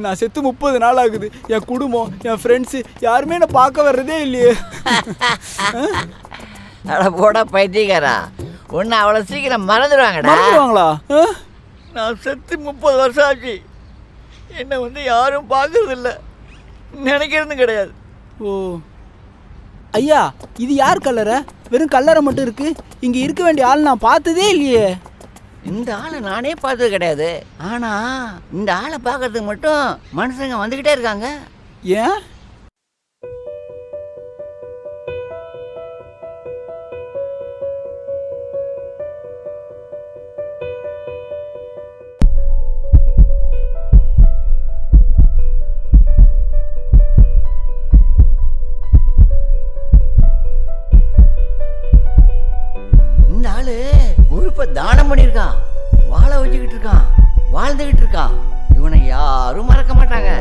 நான் செத்து 30 நாள் ஆகுது. என் குடும்பம், என் ஃப்ரெண்ட்ஸு யாருமே என்னை பார்க்க வர்றதே இல்லையே. அட போடா பைத்தியக்காரா, ஒன்று அவ்வளோ சீக்கிரம் மறந்துடுவாங்கடா. மறந்துடுவாங்களா? நான் செத்து 30 வருஷம் ஆச்சு. என்னை யாரும் பார்க்கறதில்ல, நினைக்கிறதும் கிடையாது. ஓ ஐயா, இது யார் கல்லறை? வெறும் கல்லறை மட்டும் இருக்கு. இங்கே இருக்க வேண்டிய ஆள் நான் பார்த்ததே இல்லையே. இந்த ஆளை நானே பார்த்தது கிடையாது. ஆனால் இந்த ஆளை பார்க்கறதுக்கு மட்டும் மனுஷங்க வந்துக்கிட்டே இருக்காங்க. ஏன்? இந்த ஆளு உறுப்பை தானம் பண்ணியிருக்கான், வாழ வச்சுக்கிட்டு இருக்கான், வாழ்ந்துகிட்டு இருக்கான். இவனை யாரும் மறக்க மாட்டாங்க.